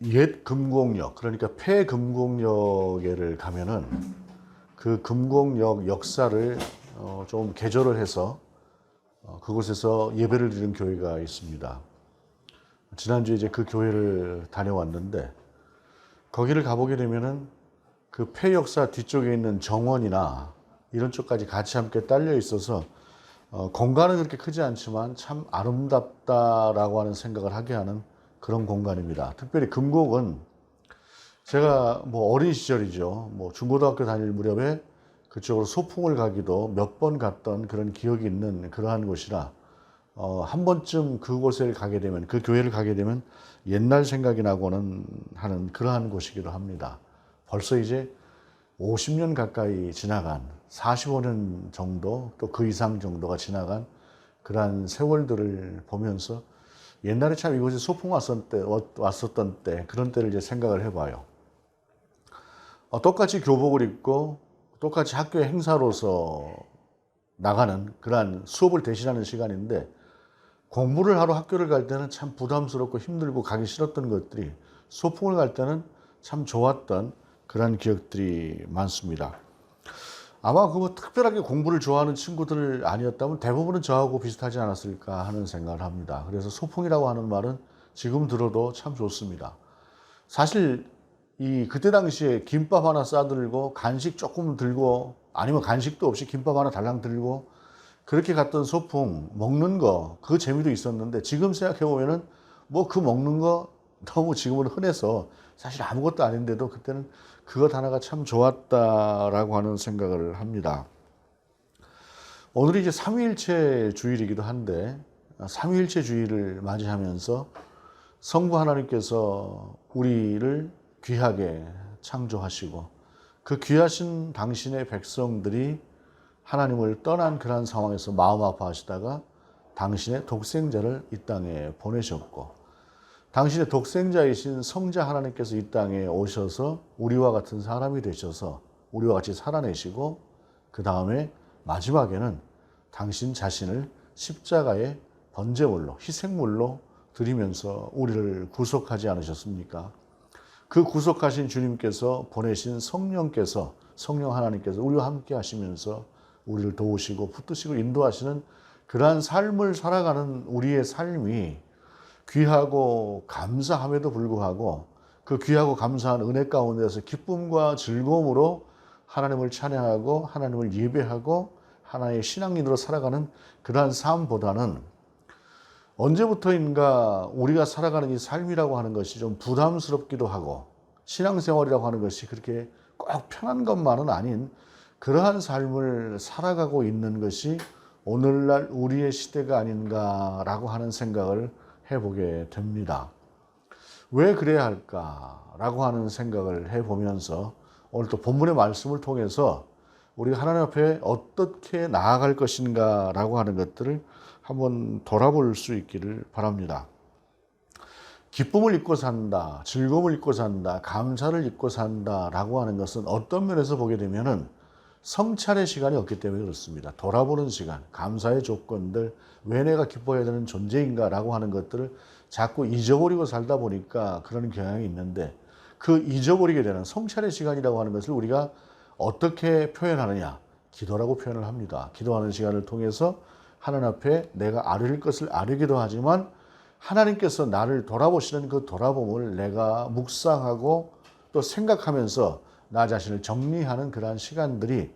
옛 금곡역, 그러니까 폐금곡역에를 가면은 그 금곡역 역사를 좀 개조를 해서 그곳에서 예배를 드리는 교회가 있습니다. 지난주에 이제 그 교회를 다녀왔는데 거기를 가보게 되면은 그 폐역사 뒤쪽에 있는 정원이나 이런 쪽까지 같이 함께 딸려 있어서 공간은 그렇게 크지 않지만 참 아름답다라고 하는 생각을 하게 하는 그런 공간입니다. 특별히 금곡은 제가 뭐 어린 시절이죠. 뭐 중고등학교 다닐 무렵에 그쪽으로 소풍을 가기도 몇 번 갔던 그런 기억이 있는 그러한 곳이라 한 번쯤 그곳에 가게 되면, 그 교회를 가게 되면 옛날 생각이 나고는 하는 그러한 곳이기도 합니다. 벌써 이제 50년 가까이 지나간, 45년 정도 또 그 이상 정도가 지나간 그러한 세월들을 보면서 옛날에 참 이곳에 소풍 왔었던 때 그런 때를 이제 생각을 해봐요. 똑같이 교복을 입고 똑같이 학교의 행사로서 나가는 그러한 수업을 대신하는 시간인데 공부를 하러 학교를 갈 때는 참 부담스럽고 힘들고 가기 싫었던 것들이 소풍을 갈 때는 참 좋았던 그런 기억들이 많습니다. 아마 그뭐 특별하게 공부를 좋아하는 친구들 아니었다면 대부분은 저하고 비슷하지 않았을까 하는 생각을 합니다. 그래서 소풍이라고 하는 말은 지금 들어도 참 좋습니다. 사실 그때 당시에 김밥 하나 싸들고 간식 조금 들고 아니면 간식도 없이 김밥 하나 달랑 들고 그렇게 갔던 소풍, 먹는 거, 그 재미도 있었는데 지금 생각해 보면은 뭐 그 먹는 거 너무 지금은 흔해서 사실 아무것도 아닌데도 그때는 그것 하나가 참 좋았다라고 하는 생각을 합니다. 오늘이 이제 삼위일체 주일이기도 한데 삼위일체 주일을 맞이하면서 성부 하나님께서 우리를 귀하게 창조하시고 그 귀하신 당신의 백성들이 하나님을 떠난 그런 상황에서 마음 아파하시다가 당신의 독생자를 이 땅에 보내셨고 당신의 독생자이신 성자 하나님께서 이 땅에 오셔서 우리와 같은 사람이 되셔서 우리와 같이 살아내시고 그 다음에 마지막에는 당신 자신을 십자가의 번제물로 희생물로 드리면서 우리를 구속하지 않으셨습니까? 그 구속하신 주님께서 보내신 성령께서, 성령 하나님께서 우리와 함께 하시면서 우리를 도우시고 붙드시고 인도하시는 그러한 삶을 살아가는 우리의 삶이 귀하고 감사함에도 불구하고 그 귀하고 감사한 은혜 가운데서 기쁨과 즐거움으로 하나님을 찬양하고 하나님을 예배하고 하나님의 신앙인으로 살아가는 그러한 삶보다는 언제부터인가 우리가 살아가는 이 삶이라고 하는 것이 좀 부담스럽기도 하고 신앙생활이라고 하는 것이 그렇게 꼭 편한 것만은 아닌 그러한 삶을 살아가고 있는 것이 오늘날 우리의 시대가 아닌가라고 하는 생각을 해보게 됩니다. 왜 그래야 할까라고 하는 생각을 해보면서 오늘 또 본문의 말씀을 통해서 우리가 하나님 앞에 어떻게 나아갈 것인가라고 하는 것들을 한번 돌아볼 수 있기를 바랍니다. 기쁨을 잊고 산다, 즐거움을 잊고 산다, 감사를 잊고 산다라고 하는 것은 어떤 면에서 보게 되면은 성찰의 시간이 없기 때문에 그렇습니다. 돌아보는 시간, 감사의 조건들, 왜 내가 기뻐해야 되는 존재인가라고 하는 것들을 자꾸 잊어버리고 살다 보니까 그런 경향이 있는데 그 잊어버리게 되는 성찰의 시간이라고 하는 것을 우리가 어떻게 표현하느냐? 기도라고 표현을 합니다. 기도하는 시간을 통해서 하나님 앞에 내가 아뢰릴 것을 아뢰기도 하지만 하나님께서 나를 돌아보시는 그 돌아봄을 내가 묵상하고 또 생각하면서 나 자신을 정리하는 그러한 시간들이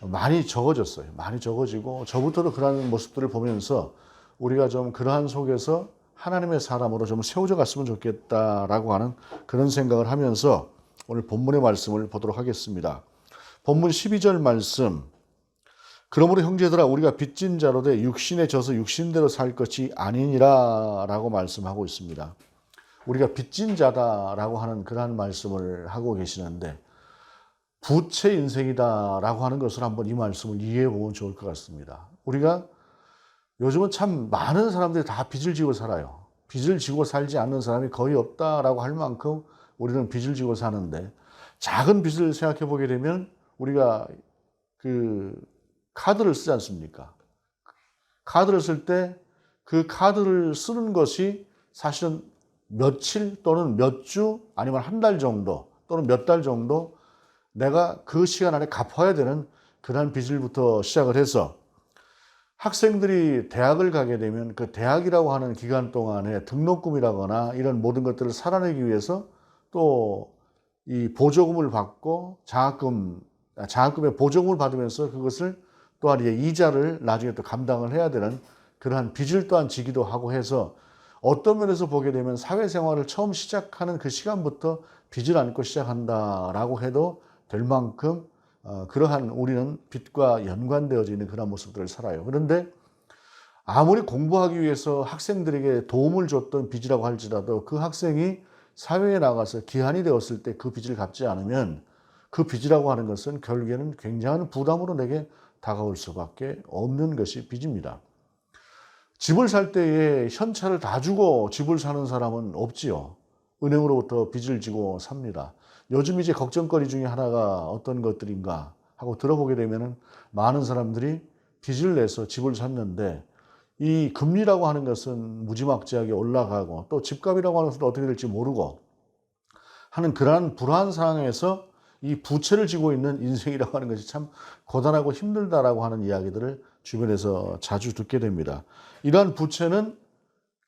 많이 적어졌어요. 많이 적어지고 저부터도 그러한 모습들을 보면서 우리가 좀 그러한 속에서 하나님의 사람으로 좀 세워져 갔으면 좋겠다라고 하는 그런 생각을 하면서 오늘 본문의 말씀을 보도록 하겠습니다. 본문 12절 말씀. 그러므로 형제들아 우리가 빚진 자로 돼 육신에 져서 육신대로 살 것이 아니니라 라고 말씀하고 있습니다. 우리가 빚진 자다라고 하는 그러한 말씀을 하고 계시는데 부채 인생이다라고 하는 것을 한번 이 말씀을 이해해 보면 좋을 것 같습니다. 우리가 요즘은 참 많은 사람들이 다 빚을 지고 살아요. 빚을 지고 살지 않는 사람이 거의 없다라고 할 만큼 우리는 빚을 지고 사는데 작은 빚을 생각해 보게 되면 우리가 카드를 쓰지 않습니까? 카드를 쓸 때 그 카드를 쓰는 것이 사실은 며칠 또는 몇 주 아니면 한 달 정도 또는 몇 달 정도 내가 그 시간 안에 갚아야 되는 그런 빚을부터 시작을 해서 학생들이 대학을 가게 되면 그 대학이라고 하는 기간 동안에 등록금이라거나 이런 모든 것들을 살아내기 위해서 또 이 보조금을 받고 장학금의 보조금을 받으면서 그것을 또한 이제 이자를 나중에 또 감당을 해야 되는 그러한 빚을 또한 지기도 하고 해서 어떤 면에서 보게 되면 사회생활을 처음 시작하는 그 시간부터 빚을 안고 시작한다라고 해도 될 만큼 그러한 우리는 빚과 연관되어져 있는 그런 모습들을 살아요. 그런데 아무리 공부하기 위해서 학생들에게 도움을 줬던 빚이라고 할지라도 그 학생이 사회에 나가서 기한이 되었을 때 그 빚을 갚지 않으면 그 빚이라고 하는 것은 결국에는 굉장한 부담으로 내게 다가올 수밖에 없는 것이 빚입니다. 집을 살 때에 현찰을 다 주고 집을 사는 사람은 없지요. 은행으로부터 빚을 지고 삽니다. 요즘 이제 걱정거리 중에 하나가 어떤 것들인가 하고 들어보게 되면은 많은 사람들이 빚을 내서 집을 샀는데 이 금리라고 하는 것은 무지막지하게 올라가고 또 집값이라고 하는 것도 어떻게 될지 모르고 하는 그러한 불안한 상황에서 이 부채를 지고 있는 인생이라고 하는 것이 참 고단하고 힘들다라고 하는 이야기들을 주변에서 자주 듣게 됩니다. 이러한 부채는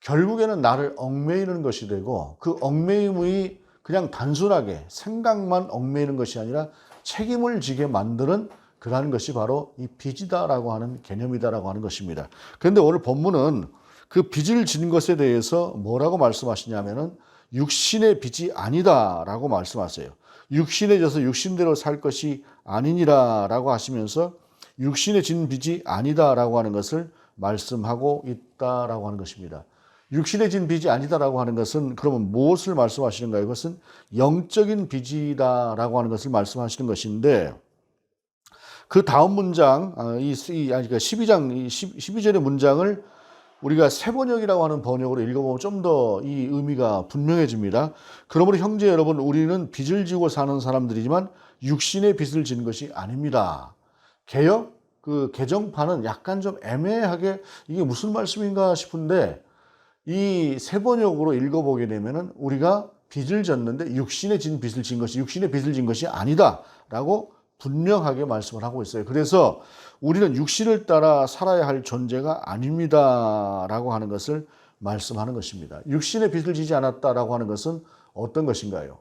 결국에는 나를 얽매이는 것이 되고 그 얽매임이 그냥 단순하게 생각만 얽매이는 것이 아니라 책임을 지게 만드는 그러한 것이 바로 이 빚이다라고 하는 개념이다라고 하는 것입니다. 그런데 오늘 본문은 그 빚을 진 것에 대해서 뭐라고 말씀하시냐면은 육신의 빚이 아니다라고 말씀하세요. 육신에 져서 육신대로 살 것이 아니니라라고 하시면서 육신에 진 빚이 아니다라고 하는 것을 말씀하고 있다라고 하는 것입니다. 육신에 진 빚이 아니다라고 하는 것은 그러면 무엇을 말씀하시는가요? 그것은 영적인 빚이다라고 하는 것을 말씀하시는 것인데 그 다음 문장, 12장, 12절의 문장을 우리가 세번역이라고 하는 번역으로 읽어보면 좀 더 이 의미가 분명해집니다. 그러므로 형제 여러분, 우리는 빚을 지고 사는 사람들이지만 육신의 빚을 지는 것이 아닙니다. 개역, 그 개정판은 약간 좀 애매하게 이게 무슨 말씀인가 싶은데 이 세번역으로 읽어보게 되면은 우리가 빚을 졌는데 육신의 빚을 진 것이 아니다라고 분명하게 말씀을 하고 있어요. 그래서 우리는 육신을 따라 살아야 할 존재가 아닙니다라고 하는 것을 말씀하는 것입니다. 육신의 빚을 지지 않았다라고 하는 것은 어떤 것인가요?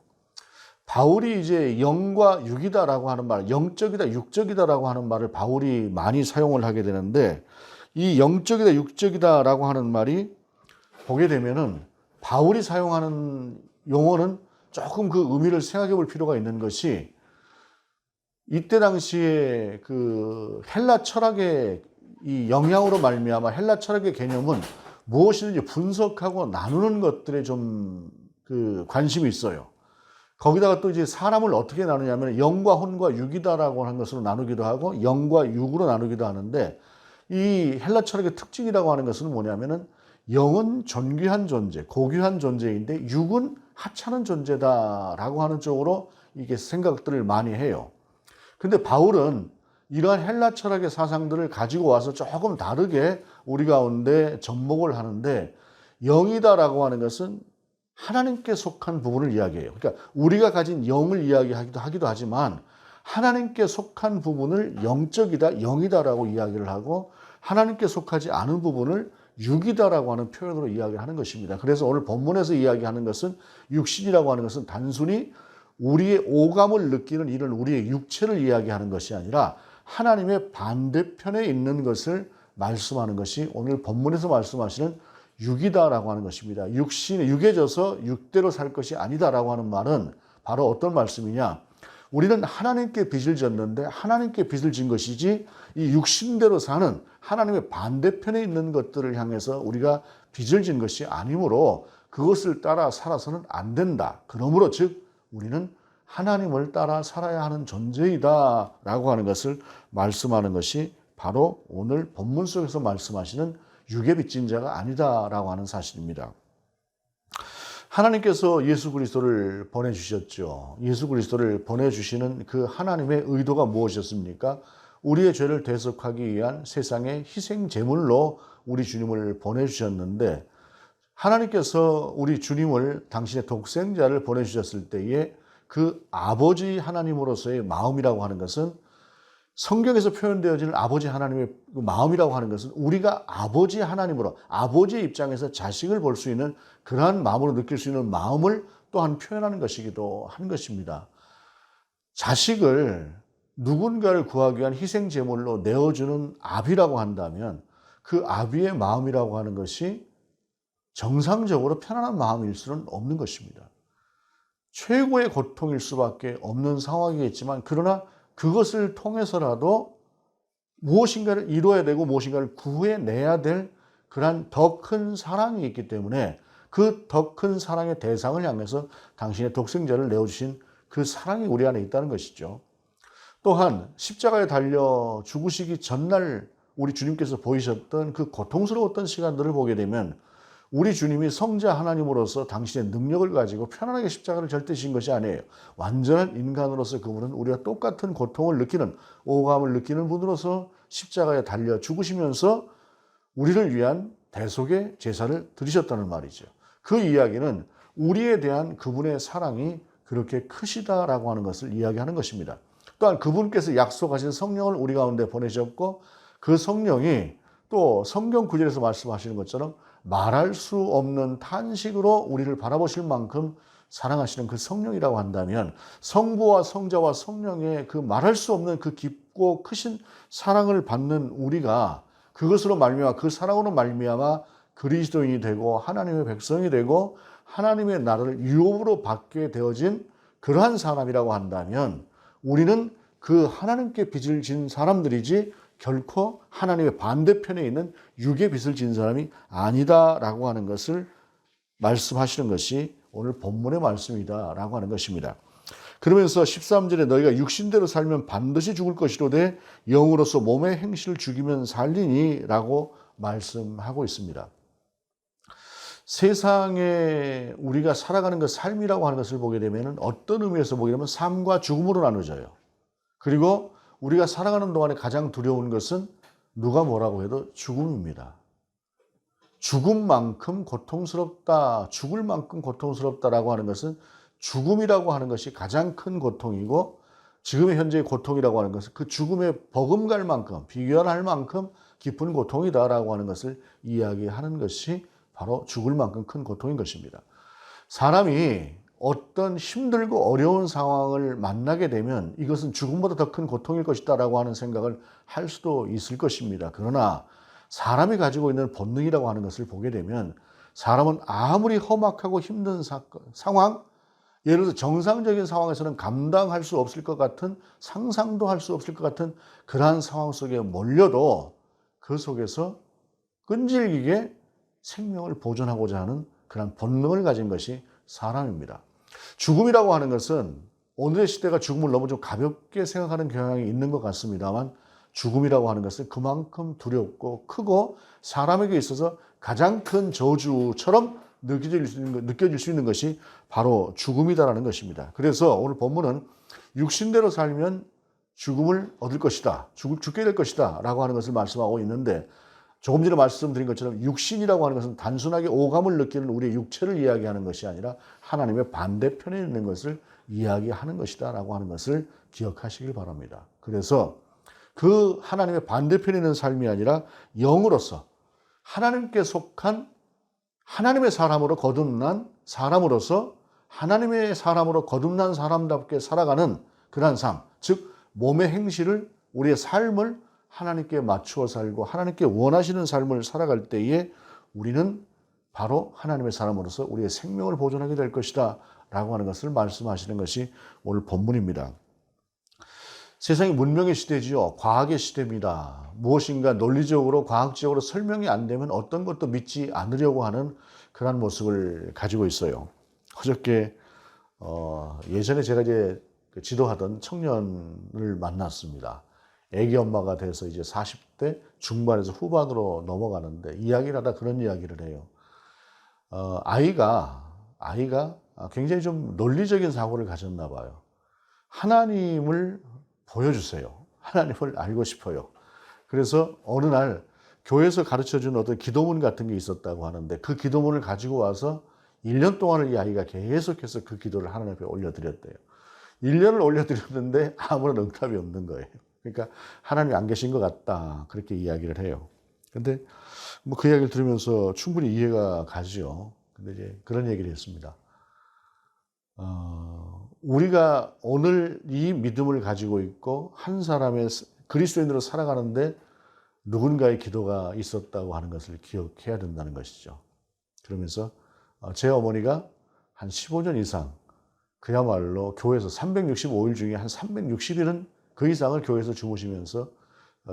바울이 이제 영과 육이다라고 하는 말, 영적이다, 육적이다라고 하는 말을 바울이 많이 사용을 하게 되는데 이 영적이다, 육적이다라고 하는 말이 보게 되면은 바울이 사용하는 용어는 조금 그 의미를 생각해 볼 필요가 있는 것이 이때 당시에 그 헬라 철학의 이 영향으로 말미암아 헬라 철학의 개념은 무엇이든지 분석하고 나누는 것들에 좀 그 관심이 있어요. 거기다가 또 이제 사람을 어떻게 나누냐면 영과 혼과 육이다라고 하는 것으로 나누기도 하고 영과 육으로 나누기도 하는데 이 헬라 철학의 특징이라고 하는 것은 뭐냐면은 영은 존귀한 존재, 고귀한 존재인데 육은 하찮은 존재다라고 하는 쪽으로 이게 생각들을 많이 해요. 근데 바울은 이러한 헬라 철학의 사상들을 가지고 와서 조금 다르게 우리 가운데 접목을 하는데 영이다라고 하는 것은 하나님께 속한 부분을 이야기해요. 그러니까 우리가 가진 영을 이야기하기도 하지만 하나님께 속한 부분을 영적이다, 영이다라고 이야기를 하고 하나님께 속하지 않은 부분을 육이다라고 하는 표현으로 이야기하는 것입니다. 그래서 오늘 본문에서 이야기하는 것은 육신이라고 하는 것은 단순히 우리의 오감을 느끼는 이런 우리의 육체를 이야기하는 것이 아니라 하나님의 반대편에 있는 것을 말씀하는 것이 오늘 본문에서 말씀하시는 육이다라고 하는 것입니다. 육에 져서 육대로 살 것이 아니다라고 하는 말은 바로 어떤 말씀이냐? 우리는 하나님께 빚을 졌는데 하나님께 빚을 진 것이지 이 육신대로 사는 하나님의 반대편에 있는 것들을 향해서 우리가 빚을 진 것이 아니므로 그것을 따라 살아서는 안 된다. 그러므로 즉 우리는 하나님을 따라 살아야 하는 존재이다라고 하는 것을 말씀하는 것이 바로 오늘 본문 속에서 말씀하시는 육에 빚진 자가 아니다라고 하는 사실입니다. 하나님께서 예수 그리스도를 보내주셨죠. 예수 그리스도를 보내주시는 그 하나님의 의도가 무엇이었습니까? 우리의 죄를 대속하기 위한 세상의 희생 제물로 우리 주님을 보내주셨는데 하나님께서 우리 주님을 당신의 독생자를 보내주셨을 때에 그 아버지 하나님으로서의 마음이라고 하는 것은 성경에서 표현되어지는 아버지 하나님의 마음이라고 하는 것은 우리가 아버지 하나님으로 아버지의 입장에서 자식을 볼 수 있는 그러한 마음으로 느낄 수 있는 마음을 또한 표현하는 것이기도 한 것입니다. 자식을 누군가를 구하기 위한 희생 제물로 내어주는 아비라고 한다면 그 아비의 마음이라고 하는 것이 정상적으로 편안한 마음일 수는 없는 것입니다. 최고의 고통일 수밖에 없는 상황이겠지만 그러나 그것을 통해서라도 무엇인가를 이루어야 되고 무엇인가를 구해내야 될 그러한 더 큰 사랑이 있기 때문에 그 더 큰 사랑의 대상을 향해서 당신의 독생자를 내어주신 그 사랑이 우리 안에 있다는 것이죠. 또한 십자가에 달려 죽으시기 전날 우리 주님께서 보이셨던 그 고통스러웠던 시간들을 보게 되면 우리 주님이 성자 하나님으로서 당신의 능력을 가지고 편안하게 십자가를 절대시킨 것이 아니에요. 완전한 인간으로서 그분은 우리가 똑같은 고통을 느끼는, 오감을 느끼는 분으로서 십자가에 달려 죽으시면서 우리를 위한 대속의 제사를 드리셨다는 말이죠. 그 이야기는 우리에 대한 그분의 사랑이 그렇게 크시다라고 하는 것을 이야기하는 것입니다. 또한 그분께서 약속하신 성령을 우리 가운데 보내셨고 그 성령이 또 성경 구절에서 말씀하시는 것처럼 말할 수 없는 탄식으로 우리를 바라보실 만큼 사랑하시는 그 성령이라고 한다면 성부와 성자와 성령의 그 말할 수 없는 그 깊고 크신 사랑을 받는 우리가 그것으로 말미암아 그 사랑으로 말미암아 그리스도인이 되고 하나님의 백성이 되고 하나님의 나라를 유업으로 받게 되어진 그러한 사람이라고 한다면 우리는 그 하나님께 빚을 진 사람들이지 결코 하나님의 반대편에 있는 육의 빚을 진 사람이 아니다라고 하는 것을 말씀하시는 것이 오늘 본문의 말씀이다라고 하는 것입니다. 그러면서 13절에 너희가 육신대로 살면 반드시 죽을 것이로되 영으로서 몸의 행실을 죽이면 살리니 라고 말씀하고 있습니다. 세상에 우리가 살아가는 그 삶이라고 하는 것을 보게 되면 어떤 의미에서 보게 되면 삶과 죽음으로 나눠져요. 그리고 우리가 살아가는 동안에 가장 두려운 것은 누가 뭐라고 해도 죽음입니다. 죽음만큼 고통스럽다, 죽을 만큼 고통스럽다라고 하는 것은 죽음이라고 하는 것이 가장 큰 고통이고 지금의 현재의 고통이라고 하는 것은 그 죽음에 버금갈 만큼, 비교할 만큼 깊은 고통이다라고 하는 것을 이야기하는 것이 바로 죽을 만큼 큰 고통인 것입니다. 사람이 어떤 힘들고 어려운 상황을 만나게 되면 이것은 죽음보다 더 큰 고통일 것이다라고 하는 생각을 할 수도 있을 것입니다. 그러나 사람이 가지고 있는 본능이라고 하는 것을 보게 되면 사람은 아무리 험악하고 힘든 상황, 예를 들어 정상적인 상황에서는 감당할 수 없을 것 같은 상상도 할 수 없을 것 같은 그러한 상황 속에 몰려도 그 속에서 끈질기게 생명을 보존하고자 하는 그런 본능을 가진 것이 사람입니다. 죽음이라고 하는 것은 오늘의 시대가 죽음을 너무 좀 가볍게 생각하는 경향이 있는 것 같습니다만 죽음이라고 하는 것은 그만큼 두렵고 크고 사람에게 있어서 가장 큰 저주처럼 느껴질 수 있는 것이 바로 죽음이다라는 것입니다. 그래서 오늘 본문은 육신대로 살면 죽음을 얻을 것이다. 죽게 될 것이다. 라고 하는 것을 말씀하고 있는데 조금 전에 말씀드린 것처럼 육신이라고 하는 것은 단순하게 오감을 느끼는 우리의 육체를 이야기하는 것이 아니라 하나님의 반대편에 있는 것을 이야기하는 것이다 라고 하는 것을 기억하시길 바랍니다. 그래서 그 하나님의 반대편에 있는 삶이 아니라 영으로서 하나님께 속한 하나님의 사람으로 거듭난 사람으로서 하나님의 사람으로 거듭난 사람답게 살아가는 그러한 삶, 즉 몸의 행실을 우리의 삶을 하나님께 맞추어 살고 하나님께 원하시는 삶을 살아갈 때에 우리는 바로 하나님의 사람으로서 우리의 생명을 보존하게 될 것이다 라고 하는 것을 말씀하시는 것이 오늘 본문입니다. 세상이 문명의 시대지요. 과학의 시대입니다. 무엇인가 논리적으로 과학적으로 설명이 안 되면 어떤 것도 믿지 않으려고 하는 그런 모습을 가지고 있어요. 어저께 예전에 제가 이제 지도하던 청년을 만났습니다. 애기 엄마가 돼서 이제 40대 중반에서 후반으로 넘어가는데 이야기를 하다 그런 이야기를 해요. 아이가 굉장히 좀 논리적인 사고를 가졌나 봐요. 하나님을 보여주세요. 하나님을 알고 싶어요. 그래서 어느 날 교회에서 가르쳐준 어떤 기도문 같은 게 있었다고 하는데 그 기도문을 가지고 와서 1년 동안을 이 아이가 계속해서 그 기도를 하나님 앞에 올려드렸대요. 1년을 올려드렸는데 아무런 응답이 없는 거예요. 그러니까 하나님이 안 계신 것 같다. 그렇게 이야기를 해요. 근데 뭐 그 이야기를 들으면서 충분히 이해가 가죠. 근데 이제 그런 얘기를 했습니다. 우리가 오늘 이 믿음을 가지고 있고 한 사람의 그리스도인으로 살아가는데 누군가의 기도가 있었다고 하는 것을 기억해야 된다는 것이죠. 그러면서 제 어머니가 한 15년 이상 그야말로 교회에서 365일 중에 한 360일은 그 이상을 교회에서 주무시면서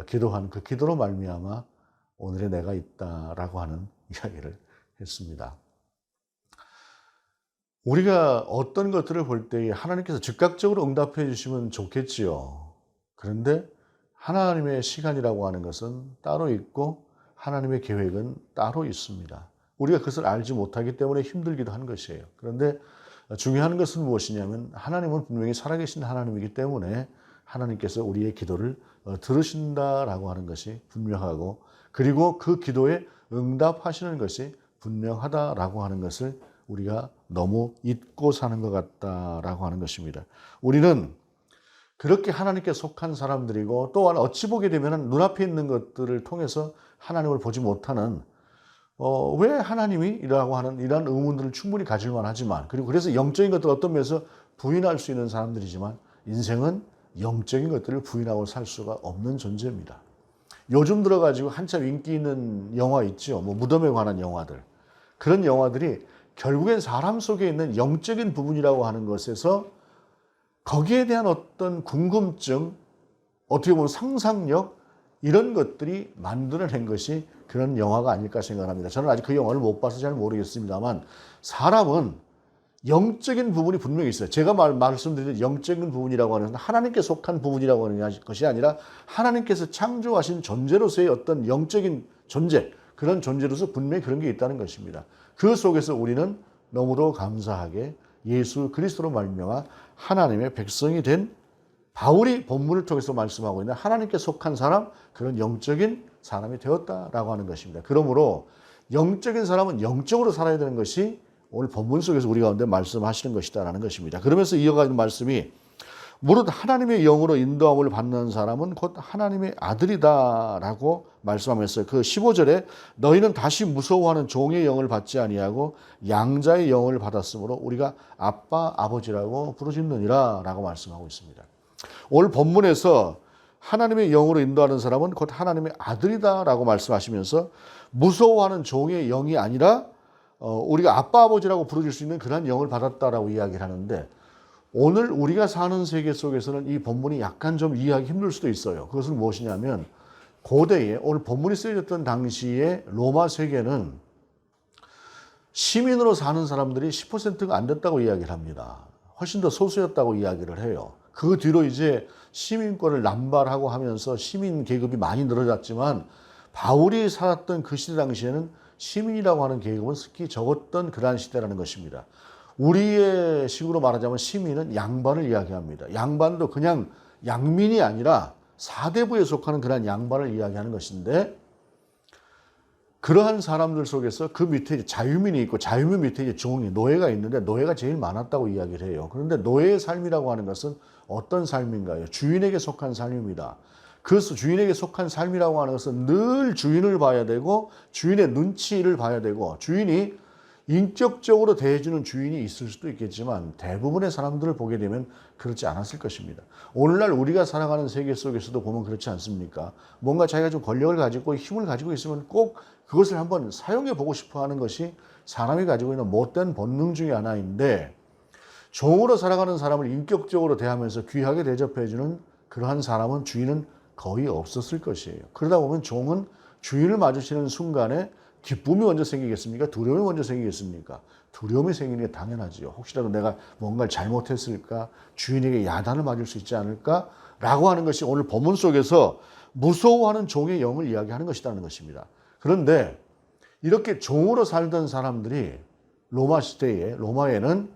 기도한 그 기도로 말미암아 오늘의 내가 있다라고 하는 이야기를 했습니다. 우리가 어떤 것들을 볼 때에 하나님께서 즉각적으로 응답해 주시면 좋겠지요. 그런데 하나님의 시간이라고 하는 것은 따로 있고 하나님의 계획은 따로 있습니다. 우리가 그것을 알지 못하기 때문에 힘들기도 한 것이에요. 그런데 중요한 것은 무엇이냐면 하나님은 분명히 살아계신 하나님이기 때문에 하나님께서 우리의 기도를 들으신다라고 하는 것이 분명하고 그리고 그 기도에 응답하시는 것이 분명하다라고 하는 것을 우리가 너무 잊고 사는 것 같다라고 하는 것입니다. 우리는 그렇게 하나님께 속한 사람들이고 또한 어찌 보게 되면 눈앞에 있는 것들을 통해서 하나님을 보지 못하는 왜 하나님이라고 하는 이러한 의문들을 충분히 가질만 하지만 그리고 그래서 영적인 것들 어떤 면에서 부인할 수 있는 사람들이지만 인생은 영적인 것들을 부인하고 살 수가 없는 존재입니다. 요즘 들어가지고 한참 인기 있는 영화 있죠. 뭐 무덤에 관한 영화들. 그런 영화들이 결국엔 사람 속에 있는 영적인 부분이라고 하는 것에서 거기에 대한 어떤 궁금증, 어떻게 보면 상상력 이런 것들이 만들어낸 것이 그런 영화가 아닐까 생각합니다. 저는 아직 그 영화를 못 봐서 잘 모르겠습니다만 사람은 영적인 부분이 분명히 있어요. 제가 말씀드린 영적인 부분이라고 하는 것은 하나님께 속한 부분이라고 하는 것이 아니라 하나님께서 창조하신 존재로서의 어떤 영적인 존재, 그런 존재로서 분명히 그런 게 있다는 것입니다. 그 속에서 우리는 너무도 감사하게 예수 그리스도로 말미암아 하나님의 백성이 된 바울이 본문을 통해서 말씀하고 있는 하나님께 속한 사람, 그런 영적인 사람이 되었다라고 하는 것입니다. 그러므로 영적인 사람은 영적으로 살아야 되는 것이 오늘 본문 속에서 우리 가운데 말씀하시는 것이다라는 것입니다. 그러면서 이어가는 말씀이 무릇 하나님의 영으로 인도함을 받는 사람은 곧 하나님의 아들이다라고 말씀하면서 그 15절에 너희는 다시 무서워하는 종의 영을 받지 아니하고 양자의 영을 받았으므로 우리가 아빠 아버지라고 부르짖느니라 라고 말씀하고 있습니다. 오늘 본문에서 하나님의 영으로 인도하는 사람은 곧 하나님의 아들이다라고 말씀하시면서 무서워하는 종의 영이 아니라 우리가 아빠 아버지라고 부르질 수 있는 그런 영을 받았다라고 이야기를 하는데 오늘 우리가 사는 세계 속에서는 이 본문이 약간 좀 이해하기 힘들 수도 있어요. 그것은 무엇이냐면 고대에 오늘 본문이 쓰여졌던 당시에 로마 세계는 시민으로 사는 사람들이 10%가 안 됐다고 이야기를 합니다. 훨씬 더 소수였다고 이야기를 해요. 그 뒤로 이제 시민권을 남발하고 하면서 시민 계급이 많이 늘어났지만 바울이 살았던 그 시대 당시에는 시민이라고 하는 계급은 특히 적었던 그러한 시대라는 것입니다. 우리의 식으로 말하자면 시민은 양반을 이야기합니다. 양반도 그냥 양민이 아니라 사대부에 속하는 그런 양반을 이야기하는 것인데 그러한 사람들 속에서 그 밑에 자유민이 있고 자유민 밑에 이제 종이 노예가 있는데 노예가 제일 많았다고 이야기를 해요. 그런데 노예의 삶이라고 하는 것은 어떤 삶인가요? 주인에게 속한 삶입니다. 그래서 주인에게 속한 삶이라고 하는 것은 늘 주인을 봐야 되고 주인의 눈치를 봐야 되고 주인이 인격적으로 대해주는 주인이 있을 수도 있겠지만 대부분의 사람들을 보게 되면 그렇지 않았을 것입니다. 오늘날 우리가 살아가는 세계 속에서도 보면 그렇지 않습니까? 뭔가 자기가 좀 권력을 가지고 힘을 가지고 있으면 꼭 그것을 한번 사용해 보고 싶어 하는 것이 사람이 가지고 있는 못된 본능 중에 하나인데 종으로 살아가는 사람을 인격적으로 대하면서 귀하게 대접해주는 그러한 사람은 주인은 거의 없었을 것이에요. 그러다 보면 종은 주인을 마주치는 순간에 기쁨이 먼저 생기겠습니까? 두려움이 먼저 생기겠습니까? 두려움이 생기는 게 당연하지요. 혹시라도 내가 뭔가를 잘못했을까? 주인에게 야단을 맞을 수 있지 않을까? 라고 하는 것이 오늘 본문 속에서 무서워하는 종의 영을 이야기하는 것이라는 것입니다. 그런데 이렇게 종으로 살던 사람들이 로마 시대에 로마에는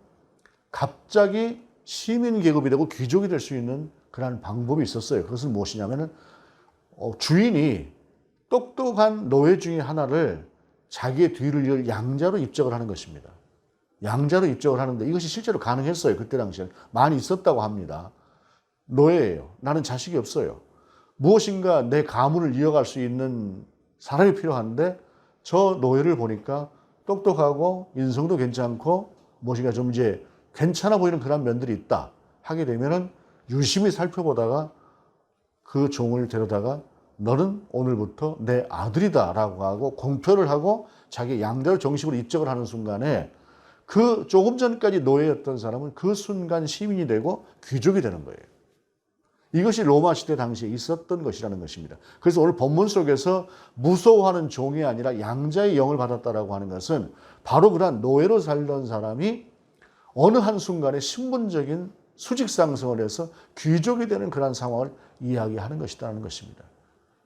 갑자기 시민 계급이 되고 귀족이 될 수 있는 그러한 방법이 있었어요. 그것은 무엇이냐면은 주인이 똑똑한 노예 중에 하나를 자기의 뒤를 이을 양자로 입적을 하는 것입니다. 양자로 입적을 하는데 이것이 실제로 가능했어요. 그때 당시에 많이 있었다고 합니다. 노예예요. 나는 자식이 없어요. 무엇인가 내 가문을 이어갈 수 있는 사람이 필요한데 저 노예를 보니까 똑똑하고 인성도 괜찮고 무엇인가 좀 이제 괜찮아 보이는 그런 면들이 있다 하게 되면은 유심히 살펴보다가 그 종을 데려다가 너는 오늘부터 내 아들이다라고 하고 공표를 하고 자기 양자로 정식으로 입적을 하는 순간에 그 조금 전까지 노예였던 사람은 그 순간 시민이 되고 귀족이 되는 거예요. 이것이 로마 시대 당시에 있었던 것이라는 것입니다. 그래서 오늘 본문 속에서 무서워하는 종이 아니라 양자의 영을 받았다라고 하는 것은 바로 그런 노예로 살던 사람이 어느 한순간에 신분적인 수직 상승을 해서 귀족이 되는 그런 상황을 이야기하는 것이라는 것입니다.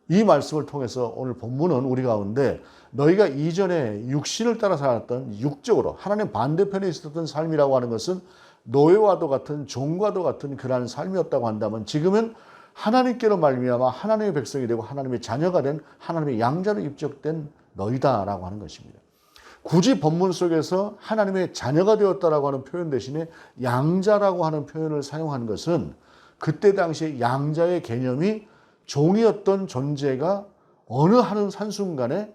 이 말씀을 통해서 오늘 본문은 우리 가운데 너희가 이전에 육신을 따라 살았던 육적으로 하나님 반대편에 있었던 삶이라고 하는 것은 노예와도 같은 종과도 같은 그러한 삶이었다고 한다면 지금은 하나님께로 말미암아 하나님의 백성이 되고 하나님의 자녀가 된 하나님의 양자로 입적된 너희다라고 하는 것입니다. 굳이 본문 속에서 하나님의 자녀가 되었다라고 하는 표현 대신에 양자라고 하는 표현을 사용한 것은 그때 당시에 양자의 개념이 종이었던 존재가 어느 한순간에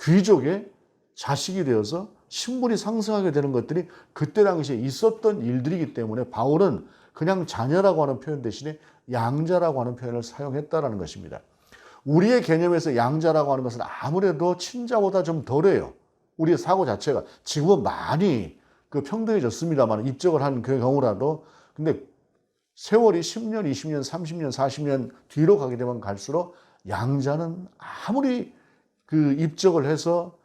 귀족의 자식이 되어서 신분이 상승하게 되는 것들이 그때 당시에 있었던 일들이기 때문에 바울은 그냥 자녀라고 하는 표현 대신에 양자라고 하는 표현을 사용했다라는 것입니다. 우리의 개념에서 양자라고 하는 것은 아무래도 친자보다 좀 덜해요. 우리의 사고 자체가 지금은 많이 평등해졌습니다만 입적을 한 그 경우라도 근데 세월이 10년, 20년, 30년, 40년 뒤로 가게 되면 갈수록 양자는 아무리 입적을 해서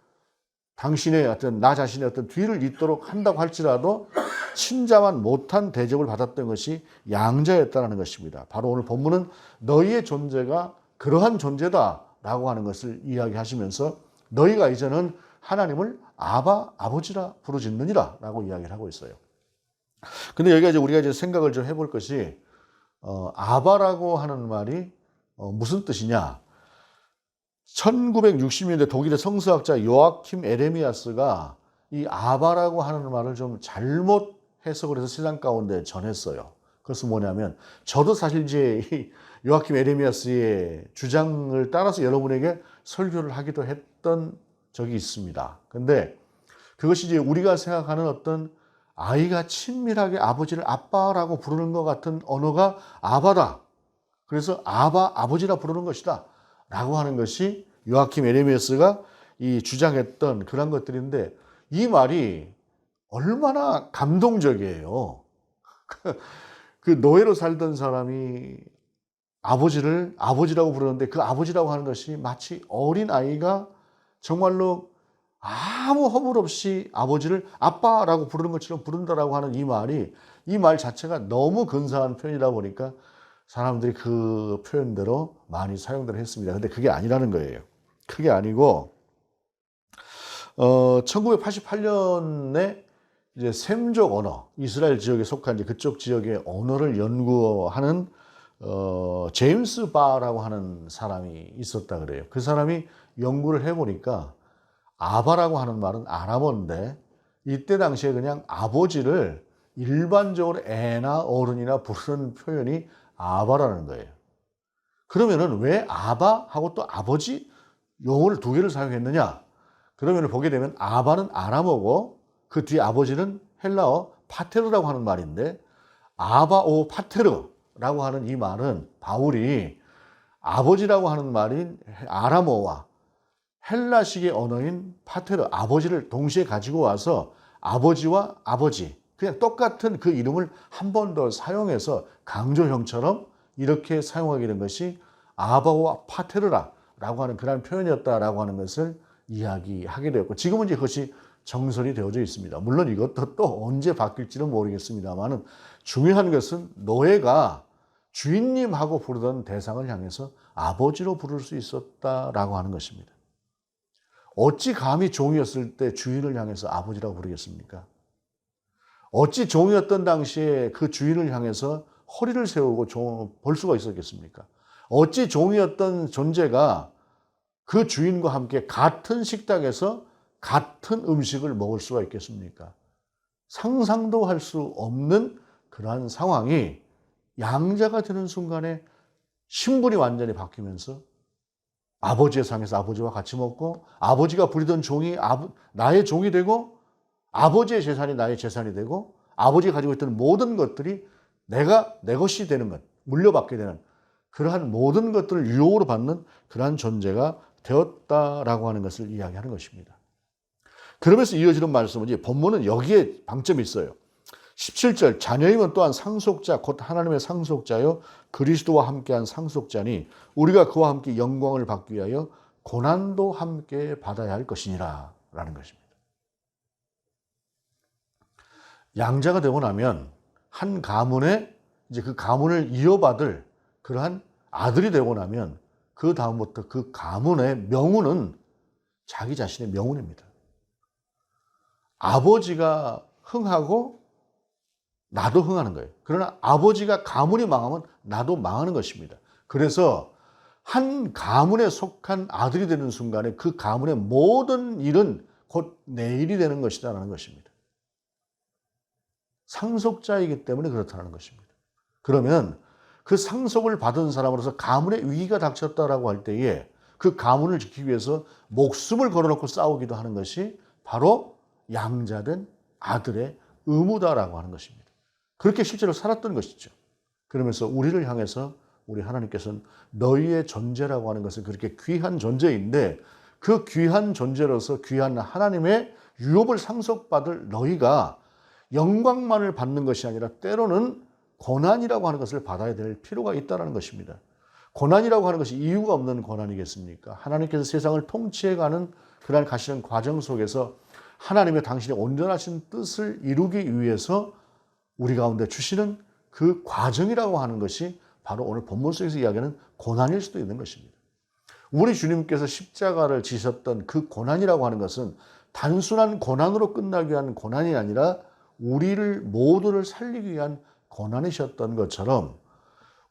당신의 나 자신의 어떤 뒤를 잇도록 한다고 할지라도 친자만 못한 대접을 받았던 것이 양자였다는 것입니다. 바로 오늘 본문은 너희의 존재가 그러한 존재다라고 하는 것을 이야기하시면서 너희가 이제는 하나님을 아바, 아버지라 부르짖느니라 라고 이야기를 하고 있어요. 근데 여기가 이제 우리가 이제 생각을 좀 해볼 것이, 아바라고 하는 말이 무슨 뜻이냐. 1960년대 독일의 성서학자 요아킴 에레미야스가 이 아바라고 하는 말을 좀 잘못 해석을 해서 세상 가운데 전했어요. 그것은 뭐냐면, 저도 사실 이제 이 요아킴 에레미야스의 주장을 따라서 여러분에게 설교를 하기도 했던 적이 있습니다. 근데 그것이 이제 우리가 생각하는 어떤 아이가 친밀하게 아버지를 아빠라고 부르는 것 같은 언어가 아바다. 그래서 아바, 아버지라 부르는 것이다. 라고 하는 것이 요아킴 에레미야스가 이 주장했던 그런 것들인데 이 말이 얼마나 감동적이에요. 그 노예로 살던 사람이 아버지를 아버지라고 부르는데 그 아버지라고 하는 것이 마치 어린 아이가 정말로 아무 허물 없이 아버지를 아빠라고 부르는 것처럼 부른다라고 하는 이 말이 이 말 자체가 너무 근사한 표현이다 보니까 사람들이 그 표현대로 많이 사용들 했습니다. 근데 그게 아니라는 거예요. 그게 아니고 1988년에 이제 셈족 언어, 이스라엘 지역에 속한 이제 그쪽 지역의 언어를 연구하는 제임스 바라고 하는 사람이 있었다 그래요. 그 사람이 연구를 해보니까 아바라고 하는 말은 아람어인데 이때 당시에 그냥 아버지를 일반적으로 애나 어른이나 부르는 표현이 아바라는 거예요. 그러면은 왜 아바 하고 또 아버지 용어를 두 개를 사용했느냐? 그러면 보게 되면 아바는 아람어고 그 뒤에 아버지는 헬라어 파테르라고 하는 말인데 아바오 파테르라고 하는 이 말은 바울이 아버지라고 하는 말인 아람어와 헬라식의 언어인 파테르, 아버지를 동시에 가지고 와서 아버지와 아버지, 그냥 똑같은 그 이름을 한 번 더 사용해서 강조형처럼 이렇게 사용하게 된 것이 아바와 파테르라고 하는 그런 표현이었다라고 하는 것을 이야기하게 되었고 지금은 이제 그것이 정설이 되어져 있습니다. 물론 이것도 또 언제 바뀔지는 모르겠습니다만 중요한 것은 노예가 주인님하고 부르던 대상을 향해서 아버지로 부를 수 있었다라고 하는 것입니다. 어찌 감히 종이었을 때 주인을 향해서 아버지라고 부르겠습니까? 어찌 종이었던 당시에 그 주인을 향해서 허리를 세우고 볼 수가 있었겠습니까? 어찌 종이었던 존재가 그 주인과 함께 같은 식탁에서 같은 음식을 먹을 수가 있겠습니까? 상상도 할 수 없는 그러한 상황이 양자가 되는 순간에 신분이 완전히 바뀌면서 아버지의 상에서 아버지와 같이 먹고, 아버지가 부리던 종이 나의 종이 되고, 아버지의 재산이 나의 재산이 되고, 아버지가 가지고 있던 모든 것들이 내 것이 되는 것, 물려받게 되는 그러한 모든 것들을 유혹으로 받는 그러한 존재가 되었다라고 하는 것을 이야기하는 것입니다. 그러면서 이어지는 말씀은, 이제 본문은 여기에 방점이 있어요. 17절, 자녀이면 또한 상속자 곧 하나님의 상속자요 그리스도와 함께한 상속자니 우리가 그와 함께 영광을 받기 위하여 고난도 함께 받아야 할 것이니라 라는 것입니다. 양자가 되고 나면 한 가문에 이제 그 가문을 이어받을 그러한 아들이 되고 나면 그 다음부터 그 가문의 명운은 자기 자신의 명운입니다. 아버지가 흥하고 나도 흥하는 거예요. 그러나 아버지가 가문이 망하면 나도 망하는 것입니다. 그래서 한 가문에 속한 아들이 되는 순간에 그 가문의 모든 일은 곧 내 일이 되는 것이다라는 것입니다. 상속자이기 때문에 그렇다는 것입니다. 그러면 그 상속을 받은 사람으로서 가문에 위기가 닥쳤다라고 할 때에 그 가문을 지키기 위해서 목숨을 걸어놓고 싸우기도 하는 것이 바로 양자된 아들의 의무다라고 하는 것입니다. 그렇게 실제로 살았던 것이죠. 그러면서 우리를 향해서 우리 하나님께서는 너희의 존재라고 하는 것은 그렇게 귀한 존재인데 그 귀한 존재로서 귀한 하나님의 유업을 상속받을 너희가 영광만을 받는 것이 아니라 때로는 고난이라고 하는 것을 받아야 될 필요가 있다는 것입니다. 고난이라고 하는 것이 이유가 없는 고난이겠습니까? 하나님께서 세상을 통치해가는 그날 가시는 과정 속에서 하나님의 당신의 온전하신 뜻을 이루기 위해서 우리 가운데 주시는 그 과정이라고 하는 것이 바로 오늘 본문 속에서 이야기하는 고난일 수도 있는 것입니다. 우리 주님께서 십자가를 지셨던 그 고난이라고 하는 것은 단순한 고난으로 끝나기 위한 고난이 아니라 우리를 모두를 살리기 위한 고난이셨던 것처럼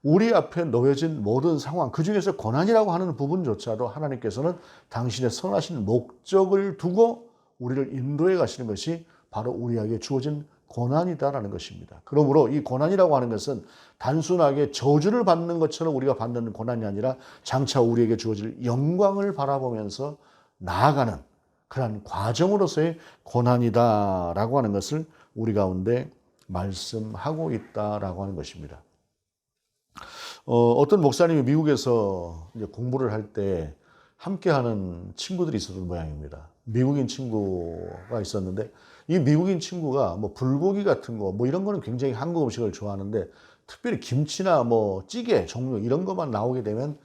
우리 앞에 놓여진 모든 상황, 그중에서 고난이라고 하는 부분조차도 하나님께서는 당신의 선하신 목적을 두고 우리를 인도해 가시는 것이 바로 우리에게 주어진 고난이다라는 것입니다. 그러므로 이 고난이라고 하는 것은 단순하게 저주를 받는 것처럼 우리가 받는 고난이 아니라 장차 우리에게 주어질 영광을 바라보면서 나아가는 그러한 과정으로서의 고난이다라고 하는 것을 우리 가운데 말씀하고 있다라고 하는 것입니다. 어떤 목사님이 미국에서 이제 공부를 할 때 함께하는 친구들이 있었던 모양입니다. 미국인 친구가 있었는데 이 미국인 친구가 뭐 불고기 같은 거 뭐 이런 거는 굉장히 한국 음식을 좋아하는데 특별히 김치나 뭐 찌개 종류 이런 것만 나오게 되면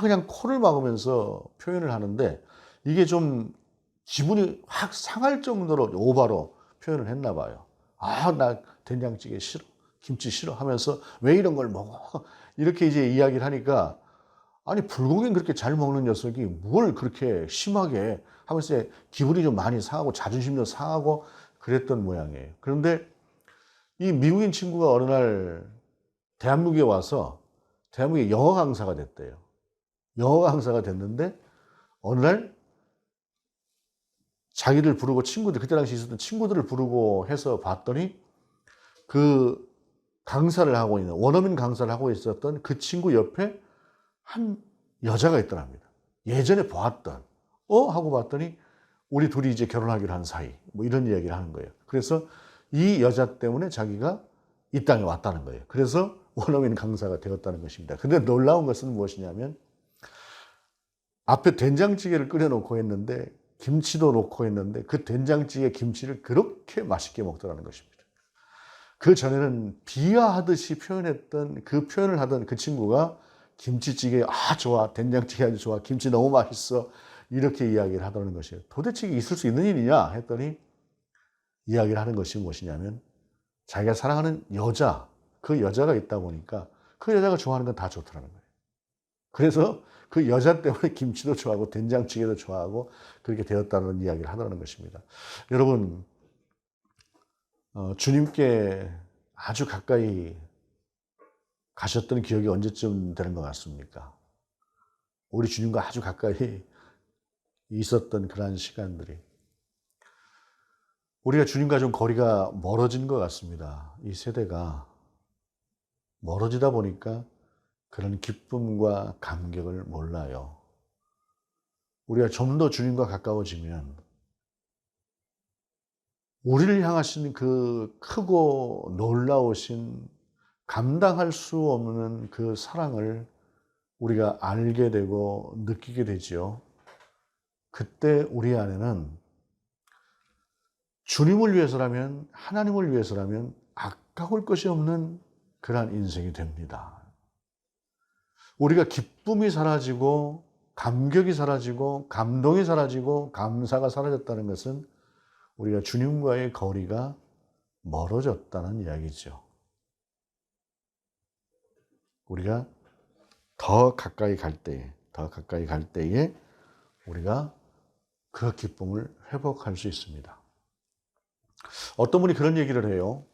그냥 코를 막으면서 표현을 하는데 이게 좀 기분이 확 상할 정도로 오바로 표현을 했나 봐요. 나 된장찌개 싫어. 김치 싫어 하면서 왜 이런 걸 먹어? 이렇게 이제 이야기를 하니까 아니 불고기는 그렇게 잘 먹는 녀석이 뭘 그렇게 심하게 하면서 기분이 좀 많이 상하고 자존심도 상하고 그랬던 모양이에요. 그런데 이 미국인 친구가 어느 날 대한민국에 와서 대한민국에 영어 강사가 됐대요. 영어 강사가 됐는데 어느 날 자기들 부르고 친구들 그때 당시 있었던 친구들을 부르고 해서 봤더니 그 강사를 하고 있는 원어민 강사를 하고 있었던 그 친구 옆에 한 여자가 있더랍니다. 예전에 보았던 하고 봤더니 우리 둘이 이제 결혼하기로 한 사이 뭐 이런 이야기를 하는 거예요. 그래서 이 여자 때문에 자기가 이 땅에 왔다는 거예요. 그래서 원어민 강사가 되었다는 것입니다. 근데 놀라운 것은 무엇이냐면 앞에 된장찌개를 끓여놓고 했는데 김치도 놓고 했는데 그 된장찌개 김치를 그렇게 맛있게 먹더라는 것입니다. 그 전에는 비하하듯이 표현했던 그 표현을 하던 그 친구가 김치찌개 좋아, 된장찌개 아주 좋아, 김치 너무 맛있어 이렇게 이야기를 하더라는 것이에요. 도대체 이게 있을 수 있는 일이냐 했더니 이야기를 하는 것이 무엇이냐면 자기가 사랑하는 여자, 그 여자가 있다 보니까 그 여자가 좋아하는 건 다 좋더라는 거예요. 그래서 그 여자 때문에 김치도 좋아하고 된장찌개도 좋아하고 그렇게 되었다는 이야기를 하더라는 것입니다. 여러분 주님께 아주 가까이 가셨던 기억이 언제쯤 되는 것 같습니까? 우리 주님과 아주 가까이 있었던 그러한 시간들이. 우리가 주님과 좀 거리가 멀어진 것 같습니다. 이 세대가 멀어지다 보니까 그런 기쁨과 감격을 몰라요. 우리가 좀 더 주님과 가까워지면 우리를 향하신 그 크고 놀라우신 감당할 수 없는 그 사랑을 우리가 알게 되고 느끼게 되지요. 그때 우리 안에는 주님을 위해서라면, 하나님을 위해서라면 아까울 것이 없는 그러한 인생이 됩니다. 우리가 기쁨이 사라지고 감격이 사라지고 감동이 사라지고 감사가 사라졌다는 것은 우리가 주님과의 거리가 멀어졌다는 이야기죠. 우리가 더 가까이 갈 때에 우리가 그 기쁨을 회복할 수 있습니다. 어떤 분이 그런 얘기를 해요.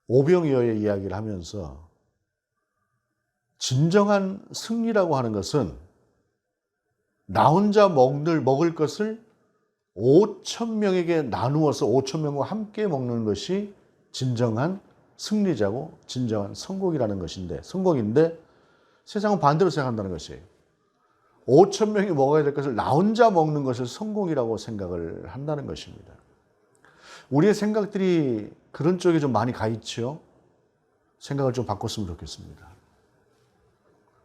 오병이어의 이야기를 하면서 진정한 승리라고 하는 것은 나 혼자 먹을 것을 5천 명에게 나누어서 5천 명과 함께 먹는 것이 진정한 승리자고 진정한 성공인데 세상은 반대로 생각한다는 것이에요. 5천 명이 먹어야 될 것을 나 혼자 먹는 것을 성공이라고 생각을 한다는 것입니다. 우리의 생각들이 그런 쪽에 좀 많이 가 있죠. 생각을 좀 바꿨으면 좋겠습니다.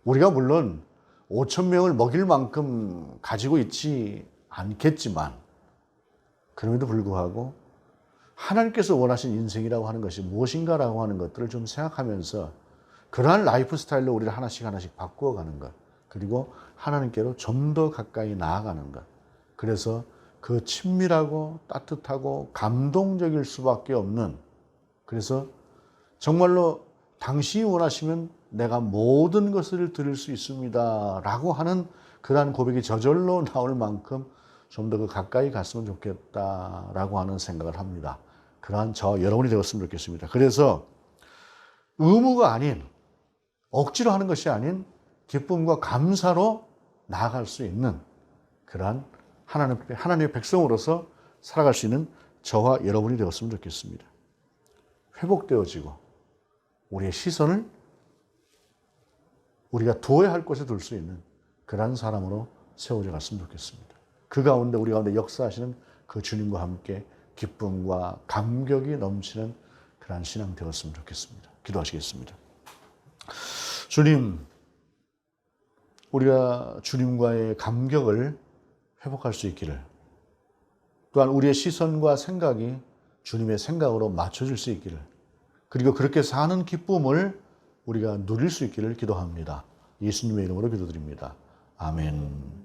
우리가 물론 5천 명을 먹일 만큼 가지고 있지 않겠지만 그럼에도 불구하고 하나님께서 원하신 인생이라고 하는 것이 무엇인가라고 하는 것들을 좀 생각하면서 그러한 라이프 스타일로 우리를 하나씩 바꾸어가는 것, 그리고 하나님께로 좀 더 가까이 나아가는 것. 그래서 그 친밀하고 따뜻하고 감동적일 수밖에 없는, 그래서 정말로 당신이 원하시면 내가 모든 것을 드릴 수 있습니다 라고 하는 그러한 고백이 저절로 나올 만큼 좀 더 그 가까이 갔으면 좋겠다라고 하는 생각을 합니다. 그러한 여러분이 되었으면 좋겠습니다. 그래서 의무가 아닌, 억지로 하는 것이 아닌 기쁨과 감사로 나아갈 수 있는 그러한 하나님의 백성으로서 살아갈 수 있는 저와 여러분이 되었으면 좋겠습니다. 회복되어지고 우리의 시선을 우리가 두어야 할 곳에 둘 수 있는 그러한 사람으로 세워져 갔으면 좋겠습니다. 그 가운데 우리 가운데 역사하시는 그 주님과 함께 기쁨과 감격이 넘치는 그러한 신앙 되었으면 좋겠습니다. 기도하시겠습니다. 주님, 우리가 주님과의 감격을 회복할 수 있기를, 또한 우리의 시선과 생각이 주님의 생각으로 맞춰질 수 있기를, 그리고 그렇게 사는 기쁨을 우리가 누릴 수 있기를 기도합니다. 예수님의 이름으로 기도드립니다. 아멘.